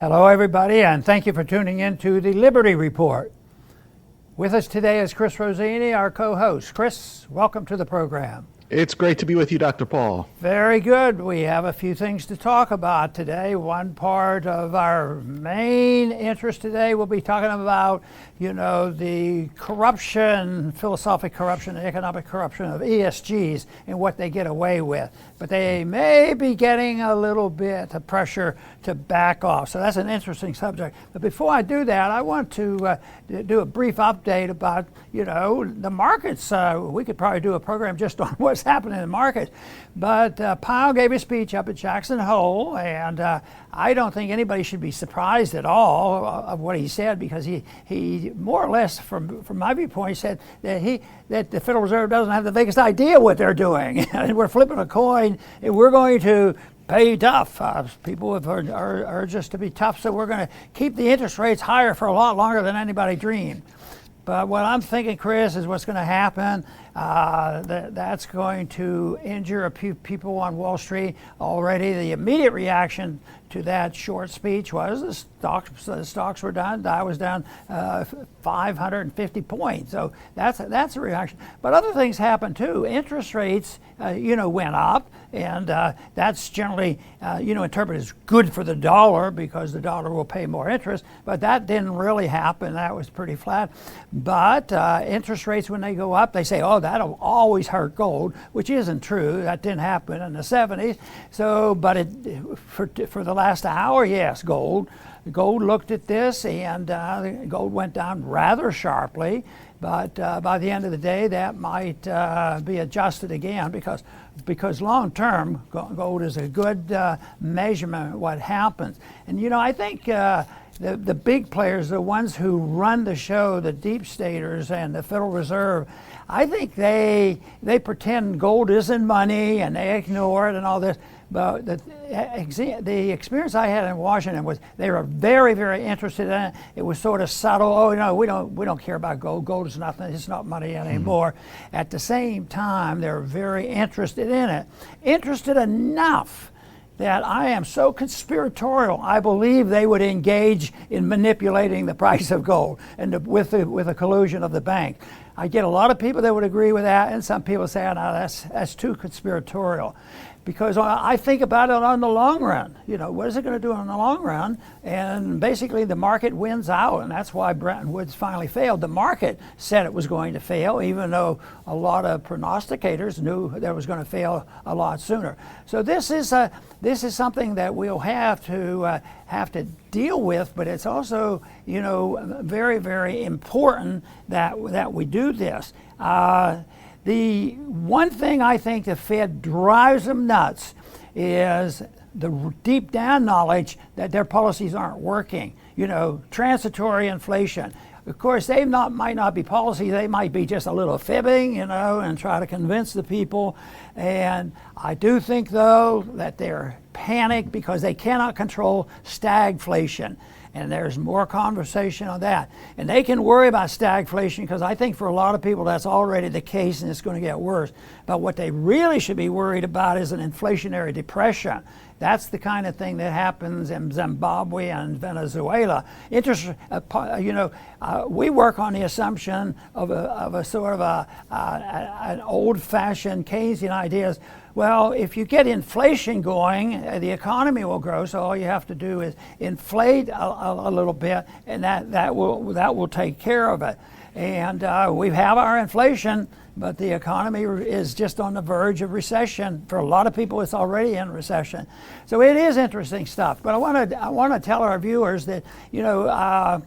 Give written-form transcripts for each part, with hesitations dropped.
Hello, everybody, and thank you for tuning in to the Liberty Report. With us today is Chris Rossini, our co-host. Chris, welcome to the program. It's great to be with you, Dr. Paul. Very good. We have a few things to talk about today. One part of our main interest today, we'll be talking about, the corruption, philosophic corruption, and economic corruption of ESGs and what they get away with. But they may be getting a little bit of pressure to back off. So that's an interesting subject. But before I do that, I want to do a brief update about, the markets. We could probably do a program just on what's happening in the market. But Powell gave a speech up at Jackson Hole, and I don't think anybody should be surprised at all of what he said, because he more or less, from my viewpoint, said that the Federal Reserve doesn't have the biggest idea what they're doing. And we're flipping a coin, and we're going to pay tough. People have urged us to be tough, so we're going to keep the interest rates higher for a lot longer than anybody dreamed. But what I'm thinking, Chris, is what's going to happen. That's going to injure a few people on Wall Street already. The immediate reaction to that short speech was the stocks were down. Dow was down 550 points. So that's a reaction. But other things happened too. Interest rates, went up, and that's generally, interpreted as good for the dollar because the dollar will pay more interest. But that didn't really happen. That was pretty flat. But interest rates, when they go up, they say, oh, that'll always hurt gold, which isn't true. That didn't happen in the 70s. So, but for the last hour, yes, gold looked at this, and gold went down rather sharply. But by the end of the day, that might be adjusted again, because long term, gold is a good measurement of what happens. And I think the big players, the ones who run the show, the deep staters and the Federal Reserve, I think they pretend gold isn't money and they ignore it and all this. But the experience I had in Washington was they were very, very interested in it. It was sort of subtle. Oh, we don't care about gold. Gold is nothing. It's not money anymore. Mm-hmm. At the same time, they're very interested in it. Interested enough that I am so conspiratorial, I believe they would engage in manipulating the price of gold and with the collusion of the bank. I get a lot of people that would agree with that, and some people say, oh, no, that's too conspiratorial. Because I think about it on the long run. What is it going to do in the long run? And basically the market wins out, and that's why Bretton Woods finally failed. The market said it was going to fail, even though a lot of prognosticators knew that it was going to fail a lot sooner. So this is something that we'll have to deal with, but it's also very, very important that we do this. The one thing I think the Fed drives them nuts is the deep down knowledge that their policies aren't working. Transitory inflation. Of course, they might not be policy. They might be just a little fibbing, and try to convince the people. And I do think, though, that they're panicked because they cannot control stagflation. And there's more conversation on that. And they can worry about stagflation because I think for a lot of people that's already the case and it's going to get worse. But what they really should be worried about is an inflationary depression. That's the kind of thing that happens in Zimbabwe and Venezuela. We work on the assumption of a sort of an old-fashioned Keynesian ideas. Well, if you get inflation going, the economy will grow. So all you have to do is inflate a little bit, and that will take care of it. And we have our inflation, but the economy is just on the verge of recession. For a lot of people, it's already in recession. So it is interesting stuff. But I want to tell our viewers that the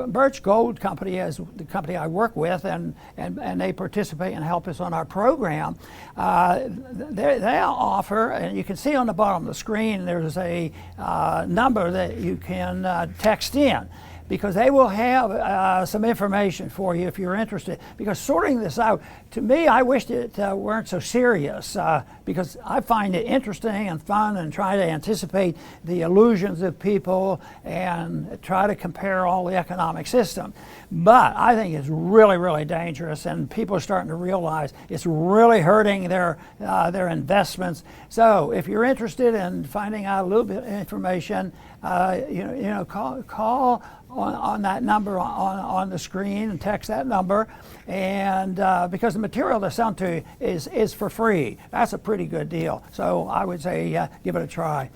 Birch Gold Company is the company I work with, and they participate and help us on our program. They offer, and you can see on the bottom of the screen, there's a number that you can text in. because they will have some information for you if you're interested. Because sorting this out, to me, I wished it weren't so serious, because I find it interesting and fun and try to anticipate the illusions of people and try to compare all the economic system. But I think it's really, really dangerous, and people are starting to realize it's really hurting their investments. So if you're interested in finding out a little bit of information, call on that number on the screen and text that number, and because the material they sent to you is for free. That's a pretty good deal. So I would say give it a try.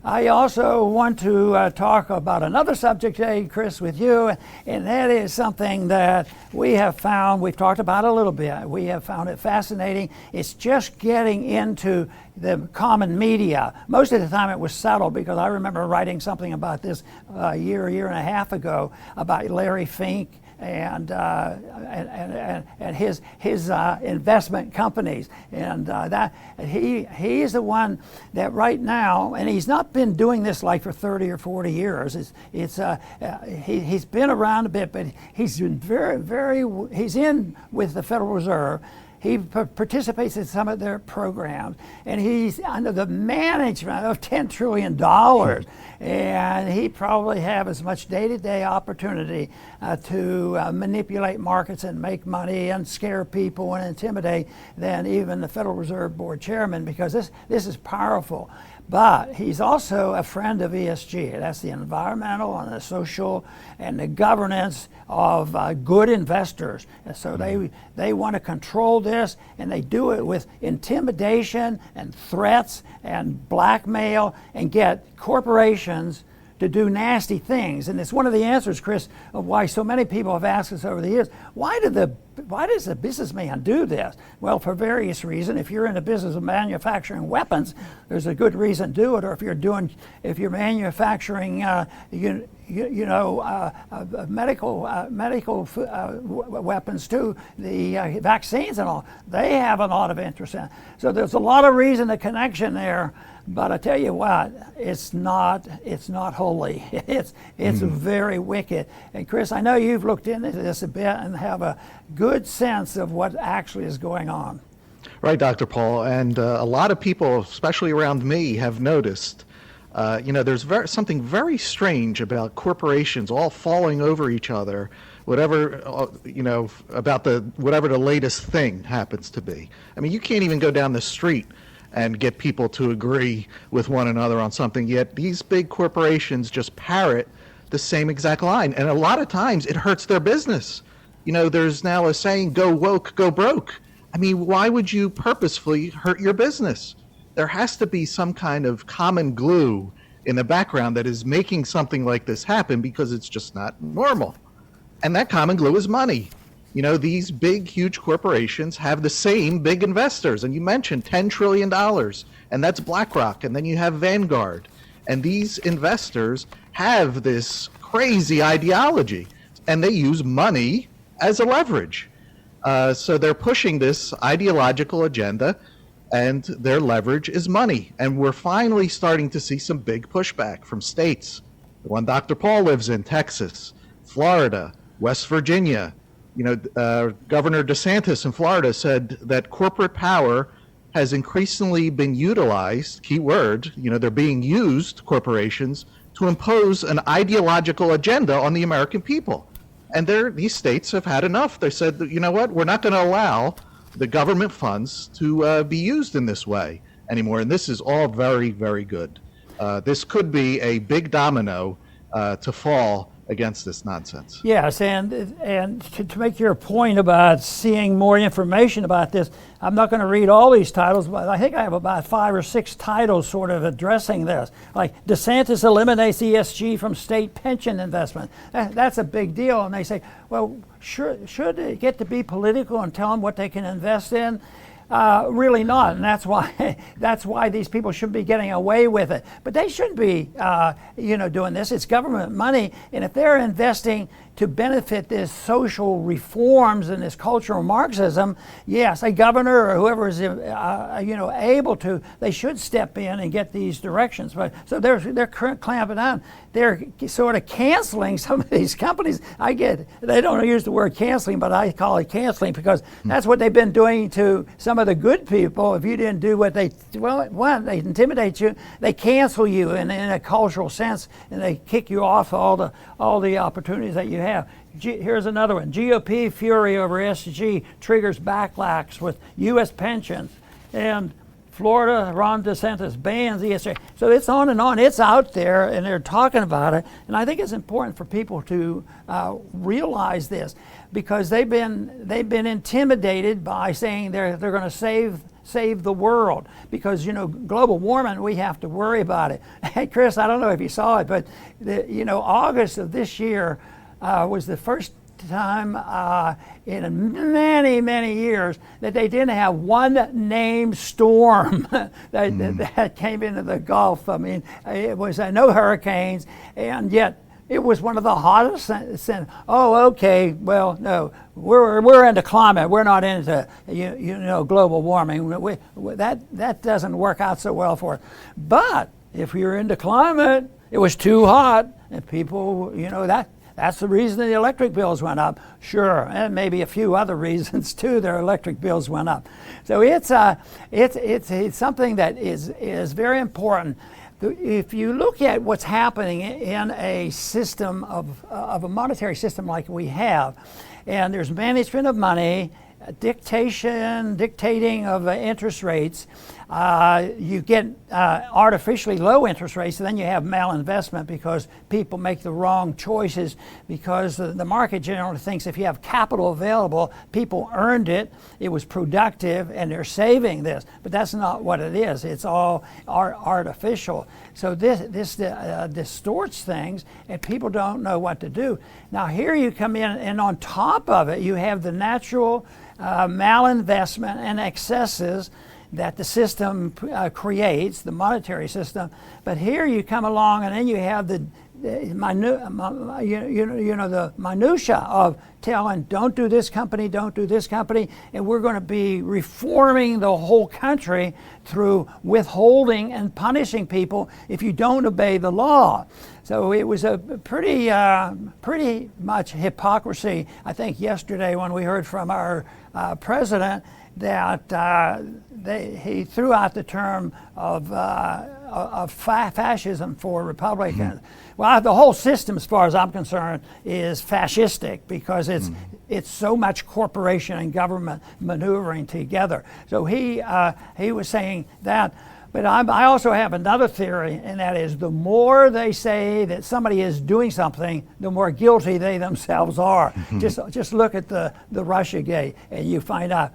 I also want to talk about another subject today, Chris, with you, and that is something that we have found, we've talked about a little bit, we have found it fascinating. It's just getting into the common media. Most of the time it was subtle, because I remember writing something about this a year and a half ago about Larry Fink and his investment companies, and that he's the one that right now, and he's not been doing this like for 30 or 40 years. He's been around a bit, but he's been he's in with the Federal Reserve. He participates in some of their programs, and he's under the management of $10 trillion. And he probably have as much day-to-day opportunity to manipulate markets and make money and scare people and intimidate than even the Federal Reserve Board chairman, because this is powerful. But he's also a friend of ESG. That's the environmental and the social and the governance of good investors. And so they want to control this, and they do it with intimidation and threats and blackmail, and get corporations to do nasty things. And it's one of the answers, Chris, of why so many people have asked us over the years, why does the businessman do this? Well, for various reasons. If you're in the business of manufacturing weapons, there's a good reason to do it. Or if you're manufacturing, medical weapons too, the vaccines and all, they have a lot of interest in it. So there's a lot of reason, the connection there. But I tell you what, it's not holy. It's very wicked. And Chris, I know you've looked into this a bit and have a good sense of what actually is going on. Right, Dr. Paul. And a lot of people, especially around me, have noticed, there's something very strange about corporations all falling over each other, whatever, about whatever the latest thing happens to be. I mean, you can't even go down the street and get people to agree with one another on something, yet these big corporations just parrot the same exact line. And a lot of times it hurts their business. There's now a saying, go woke, go broke. I mean, why would you purposefully hurt your business? There has to be some kind of common glue in the background that is making something like this happen, because it's just not normal. And that common glue is money. These big, huge corporations have the same big investors. And you mentioned $10 trillion, and that's BlackRock. And then you have Vanguard. And these investors have this crazy ideology, and they use money as a leverage. So they're pushing this ideological agenda, and their leverage is money. And we're finally starting to see some big pushback from states. The one Dr. Paul lives in, Texas, Florida, West Virginia. Governor DeSantis in Florida said that corporate power has increasingly been utilized, key word, they're being used, corporations, to impose an ideological agenda on the American people. And these states have had enough. They said, you know what, we're not going to allow the government funds to be used in this way anymore. And this is all very, very good. This could be a big domino to fall against this nonsense. Yes, and to make your point about seeing more information about this, I'm not going to read all these titles, but I think I have about 5 or 6 titles sort of addressing this. Like, DeSantis eliminates ESG from state pension investment. That's a big deal. And they say, well, should it get to be political and tell them what they can invest in? Really not, and that's why these people shouldn't be getting away with it. But they shouldn't be, doing this. It's government money, and if they're investing to benefit this social reforms and this cultural Marxism, yes, a governor or whoever is able to, they should step in and get these directions. But so they're clamping down. They're sort of canceling some of these companies. I get they don't use the word canceling, but I call it canceling because that's what they've been doing to some of the good people. If you didn't do what they want, they intimidate you, they cancel you in a cultural sense, and they kick you off all the opportunities that you have. Here's another one. GOP fury over ESG triggers backlash with U.S. pensions, and Florida, Ron DeSantis bans ESG. So it's on and on. It's out there, and they're talking about it. And I think it's important for people to realize this, because they've been intimidated by saying they're going to save the world, because global warming, we have to worry about it. Hey Chris, I don't know if you saw it, but August of this year was the first time in many years that they didn't have one named storm that came into the Gulf. I mean, it was no hurricanes, and yet it was one of the hottest. Oh, okay. Well, no, we're into climate. We're not into global warming. That doesn't work out so well for us. But if you're into climate, it was too hot, and people, that's the reason the electric bills went up. Sure, and maybe a few other reasons too. Their electric bills went up. So it's something that is very important. If you look at what's happening in a system of a monetary system like we have, and there's management of money, dictating of interest rates, you get artificially low interest rates, and then you have malinvestment because people make the wrong choices, because the market generally thinks if you have capital available, people earned it, it was productive, and they're saving this. But that's not what it is. It's all artificial. So this distorts things, and people don't know what to do. Now here you come in, and on top of it, you have the natural malinvestment and excesses that the system creates, the monetary system. But here you come along, and then you have the minutia of telling, don't do this company, and we're going to be reforming the whole country through withholding and punishing people if you don't obey the law. So it was a pretty much hypocrisy. I think yesterday when we heard from our president that he threw out the term of fascism for Republicans. Well, the whole system, as far as I'm concerned, is fascistic, because it's so much corporation and government maneuvering together. So he was saying that. But I also have another theory, and that is the more they say that somebody is doing something, the more guilty they themselves are. Just look at the Russiagate, and you find out,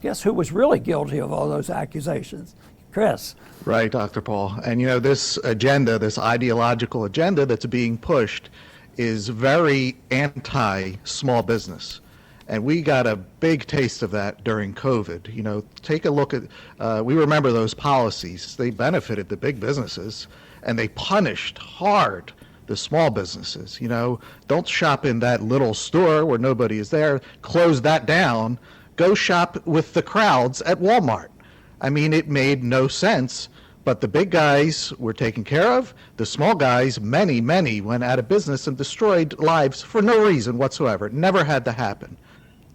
guess who was really guilty of all those accusations? Chris. Right, Dr. Paul. And this agenda, this ideological agenda that's being pushed, is very anti-small business. And we got a big taste of that during COVID. Take a look at, we remember those policies. They benefited the big businesses, and they punished hard the small businesses. Don't shop in that little store where nobody is there. Close that down. Go shop with the crowds at Walmart. I mean, it made no sense, but the big guys were taken care of. The small guys, many went out of business and destroyed lives for no reason whatsoever. It never had to happen.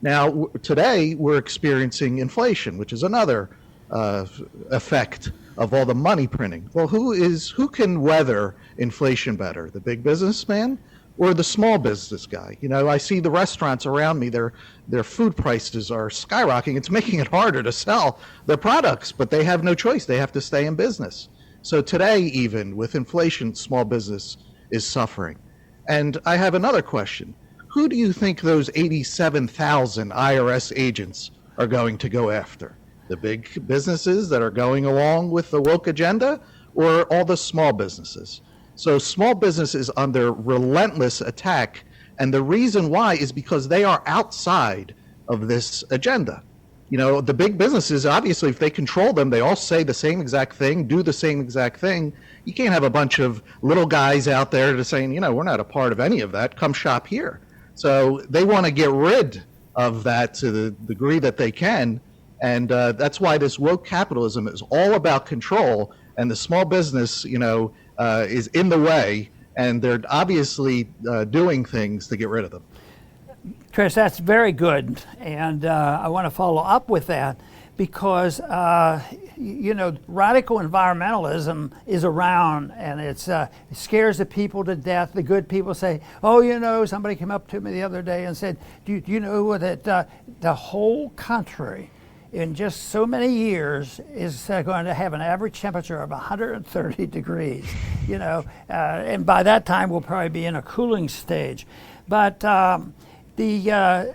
Now, today, we're experiencing inflation, which is another effect of all the money printing. Well, who can weather inflation better, the big businessman or the small business guy? I see the restaurants around me, their food prices are skyrocketing. It's making it harder to sell their products, but they have no choice. They have to stay in business. So today, even with inflation, small business is suffering. And I have another question. Who do you think those 87,000 IRS agents are going to go after? The big businesses that are going along with the woke agenda, or all the small businesses? So small business is under relentless attack, and the reason why is because they are outside of this agenda. The big businesses, obviously, if they control them, they all say the same exact thing, do the same exact thing. You can't have a bunch of little guys out there just saying, we're not a part of any of that. Come shop here. So they want to get rid of that to the degree that they can. And that's why this woke capitalism is all about control. And the small business, is in the way. And they're obviously doing things to get rid of them. Chris, that's very good. And I want to follow up with that because, radical environmentalism is around, and it scares the people to death. The good people say, oh, somebody came up to me the other day and said, do you know that the whole country in just so many years is going to have an average temperature of 130 degrees, and by that time we'll probably be in a cooling stage. But the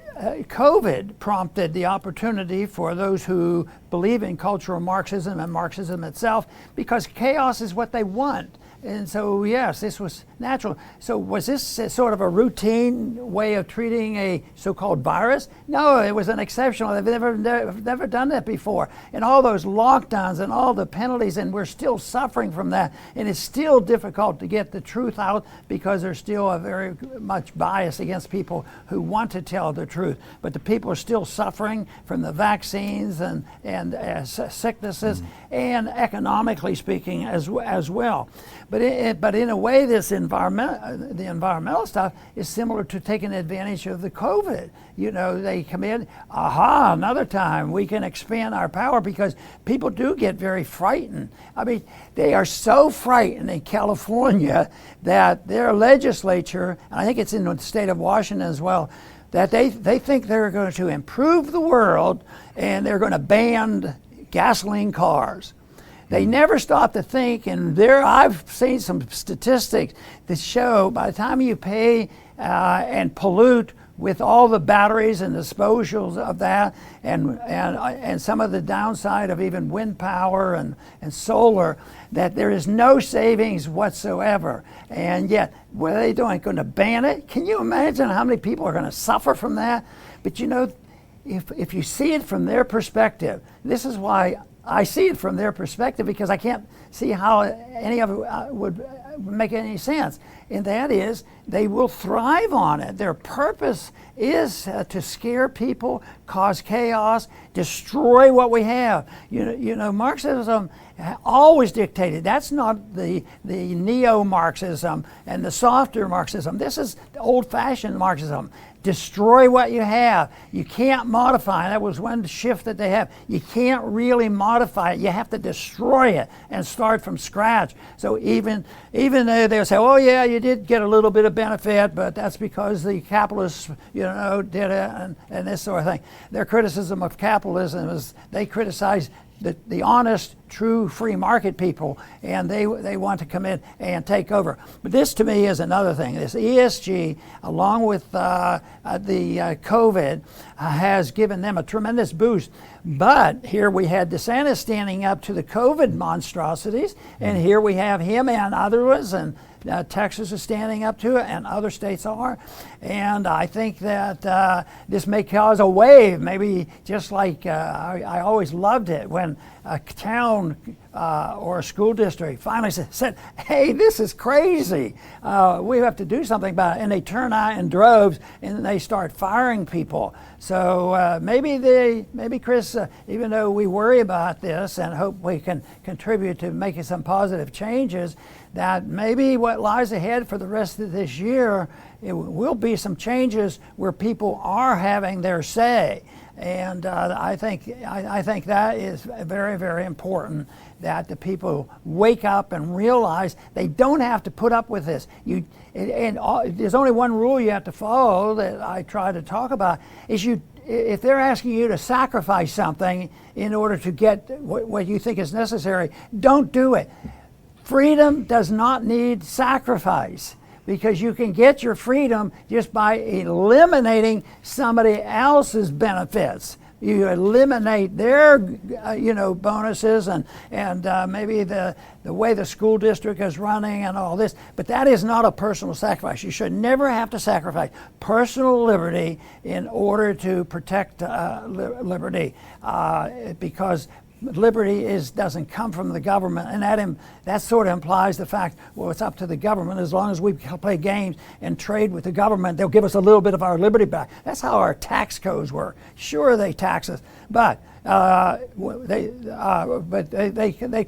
COVID prompted the opportunity for those who believe in cultural Marxism and Marxism itself, because chaos is what they want. And so, yes, this was natural. So was this sort of a routine way of treating a so-called virus? No, it was an exceptional. They've never done that before. And all those lockdowns and all the penalties, and we're still suffering from that. And it's still difficult to get the truth out because there's still a very much bias against people who want to tell the truth. But the people are still suffering from the vaccines and sicknesses, and economically speaking as well. But in a way, the environmental stuff is similar to taking advantage of the COVID. They come in, another time we can expand our power, because people do get very frightened. I mean, they are so frightened in California that their legislature, and I think it's in the state of Washington as well, that they think they're going to improve the world and they're going to ban gasoline cars. They never stop to think, and I've seen some statistics that show by the time you pay and pollute with all the batteries and disposals of that, and some of the downside of even wind power and solar, that there is no savings whatsoever. And yet, what are they doing? Going to ban it? Can you imagine how many people are going to suffer from that? But if you see it from their perspective, this is why I see it from their perspective, because I can't see how any of it would make any sense. And that is, they will thrive on it. Their purpose is to scare people, cause chaos, destroy what we have. Marxism always dictated. That's not the neo-Marxism and the softer Marxism. This is old-fashioned Marxism. Destroy what you have. You can't modify it. That was one shift that they have. You can't really modify it. You have to destroy it and start from scratch. So even though they'll say, oh yeah, you did get a little bit of benefit, but that's because the capitalists, did it and this sort of thing. Their criticism of capitalism is they criticize the honest, true, free market people, and they want to come in and take over. But this, to me, is another thing. This ESG, along with the COVID, has given them a tremendous boost. But here we had DeSantis standing up to the COVID monstrosities, and here we have him and others, and Texas is standing up to it, and other states are. And I think that this may cause a wave, maybe just like I always loved it when a town or a school district finally said, hey, this is crazy. We have to do something about it. And they turn out in droves and they start firing people. So maybe Chris, even though we worry about this and hope we can contribute to making some positive changes, that maybe what lies ahead for the rest of this year, it will be some changes where people are having their say. And I think that is very, very important, that the people wake up and realize they don't have to put up with this. There's only one rule you have to follow that I try to talk about, is if they're asking you to sacrifice something in order to get what you think is necessary, don't do it. Freedom does not need sacrifice, because you can get your freedom just by eliminating somebody else's benefits. You eliminate their, bonuses and maybe the way the school district is running and all this. But that is not a personal sacrifice. You should never have to sacrifice personal liberty in order to protect liberty, because liberty doesn't come from the government, and that sort of implies the fact, well, it's up to the government. As long as we play games and trade with the government, they'll give us a little bit of our liberty back. That's how our tax codes work. Sure, they tax us, but they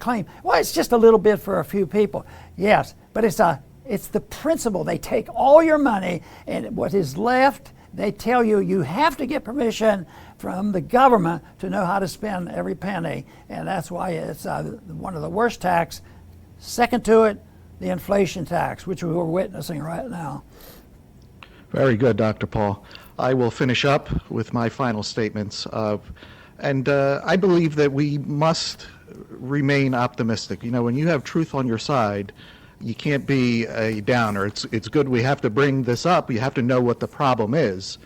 claim, well, it's just a little bit for a few people. Yes, but it's the principle. They take all your money, and what is left, they tell you have to get permission from the government to know how to spend every penny, and that's why it's one of the worst tax. Second to it, the inflation tax, which we're witnessing right now. Very good, Dr. Paul. I will finish up with my final statements. I believe that we must remain optimistic. You know, when you have truth on your side, you can't be a downer. It's good we have to bring this up. You have to know what the problem is.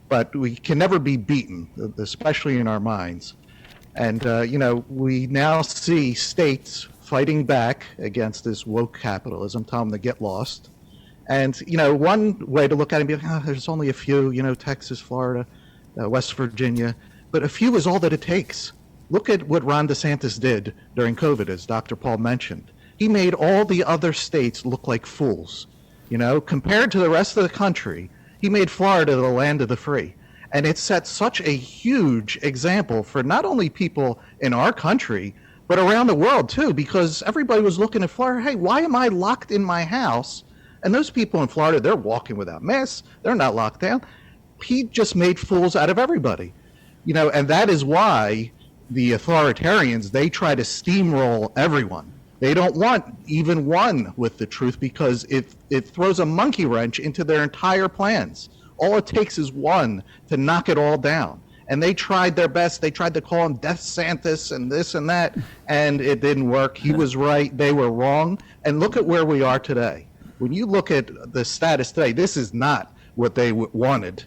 But we can never be beaten, especially in our minds. And, we now see states fighting back against this woke capitalism, telling them to get lost. And, one way to look at it and be like, there's only a few, Texas, Florida, West Virginia. But a few is all that it takes. Look at what Ron DeSantis did during COVID, as Dr. Paul mentioned. He made all the other states look like fools. Compared to the rest of the country, he made Florida the land of the free. And it set such a huge example for not only people in our country, but around the world too, because everybody was looking at Florida, hey, why am I locked in my house? And those people in Florida, they're walking without masks, they're not locked down. He just made fools out of everybody. And that is why the authoritarians, they try to steamroll everyone. They don't want even one with the truth because it throws a monkey wrench into their entire plans. All it takes is one to knock it all down. And they tried their best. They tried to call him Death Santis and this and that, and it didn't work. He was right. They were wrong. And look at where we are today. When you look at the status today, this is not what they wanted,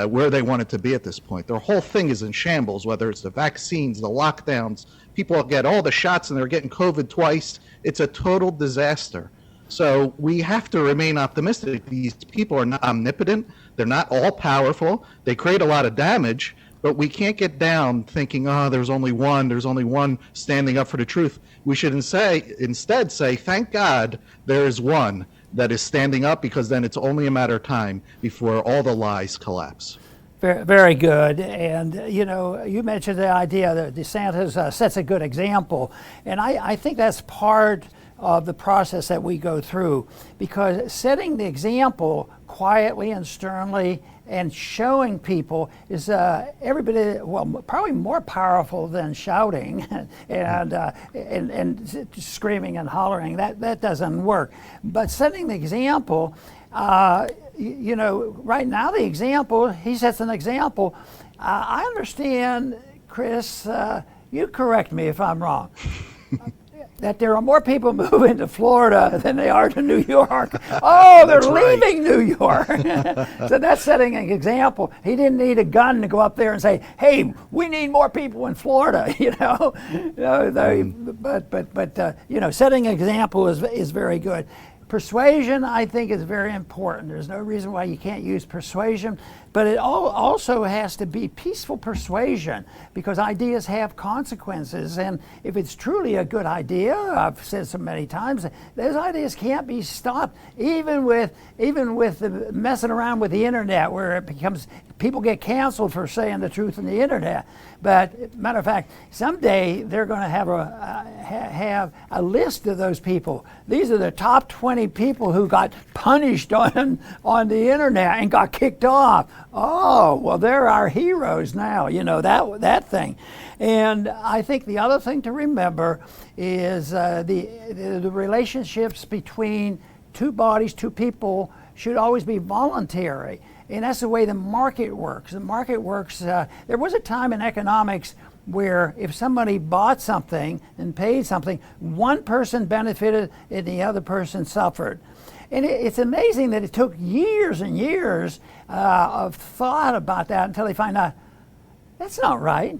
where they wanted to be at this point. Their whole thing is in shambles, whether it's the vaccines, the lockdowns. People get all the shots and they're getting COVID twice. It's a total disaster. So we have to remain optimistic. These people are not omnipotent. They're not all powerful. They create a lot of damage, but we can't get down thinking, there's only one standing up for the truth. We should instead say, thank God there is one that is standing up, because then it's only a matter of time before all the lies collapse. Very, very good. And, you mentioned the idea that DeSantis sets a good example. And I think that's part of the process that we go through, because setting the example quietly and sternly and showing people is probably more powerful than shouting and screaming and hollering. That doesn't work. But setting the example, right now the example, he sets an example. I understand, Chris, you correct me if I'm wrong, that there are more people moving to Florida than they are to New York. Oh, they're leaving New York. So that's setting an example. He didn't need a gun to go up there and say, hey, we need more people in Florida, But setting an example is very good. Persuasion, I think, is very important. There's no reason why you can't use persuasion, but it also has to be peaceful persuasion, because ideas have consequences. And if it's truly a good idea, I've said so many times, those ideas can't be stopped, even with the messing around with the internet, where it becomes, people get canceled for saying the truth on the internet. But matter of fact, someday they're going to have a list of those people. These are the top 20 people who got punished on the internet and got kicked off. Oh, well, they're our heroes now, that thing. And I think the other thing to remember is the relationships between two bodies, two people, should always be voluntary. And that's the way the market works. The market works, there was a time in economics where if somebody bought something and paid something, one person benefited and the other person suffered. And it's amazing that it took years and years of thought about that until they find out that's not right.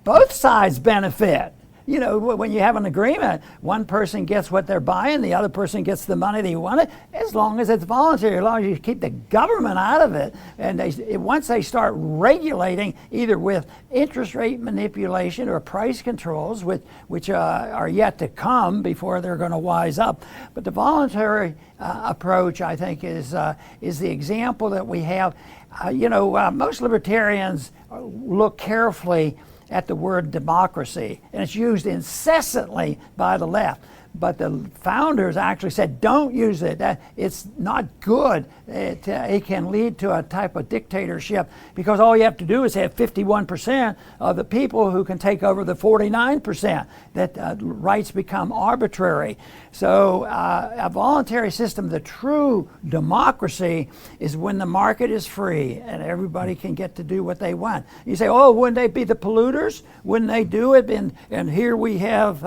Both sides benefit. You know, when you have an agreement, one person gets what they're buying, the other person gets the money they wanted, as long as it's voluntary, as long as you keep the government out of it. And once they start regulating, either with interest rate manipulation or price controls, which are yet to come before they're going to wise up. But the voluntary approach, I think, is the example that we have. Most libertarians look carefully at the word democracy, and it's used incessantly by the left. But the founders actually said, don't use it. That it's not good. It can lead to a type of dictatorship, because all you have to do is have 51% of the people who can take over the 49%. That rights become arbitrary. So a voluntary system, the true democracy, is when the market is free and everybody can get to do what they want. You say, oh, wouldn't they be the polluters? Wouldn't they do it? And here we have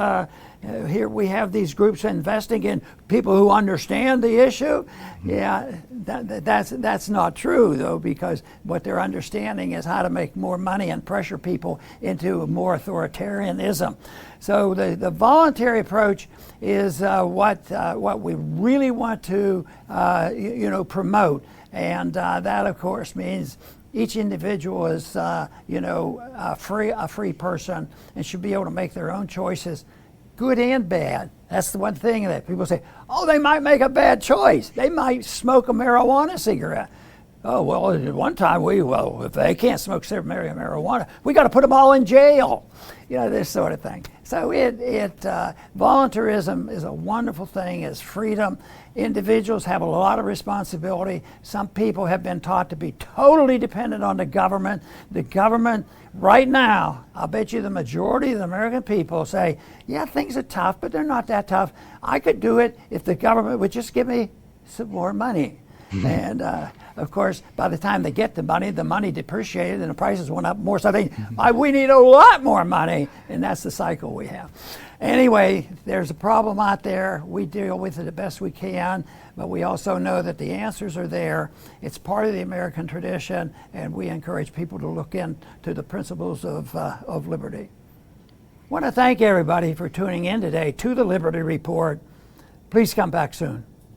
these groups investing in people who understand the issue. Yeah, that's not true, though, because what they're understanding is how to make more money and pressure people into more authoritarianism. So the voluntary approach is what we really want to promote, and that of course means each individual is a free person and should be able to make their own choices, good and bad. That's the one thing that people say, oh, they might make a bad choice. They might smoke a marijuana cigarette. Oh, well, at one time if they can't smoke marijuana, we got to put them all in jail. This sort of thing. So voluntarism is a wonderful thing. It's freedom. Individuals have a lot of responsibility. Some people have been taught to be totally dependent on the government. The government, right now, I'll bet you the majority of the American people say, yeah, things are tough, but they're not that tough. I could do it if the government would just give me some more money. And of course, by the time they get the money depreciated and the prices went up more. So we need a lot more money, and that's the cycle we have. Anyway, there's a problem out there. We deal with it the best we can, but we also know that the answers are there. It's part of the American tradition, and we encourage people to look into the principles of liberty. I want to thank everybody for tuning in today to the Liberty Report. Please come back soon.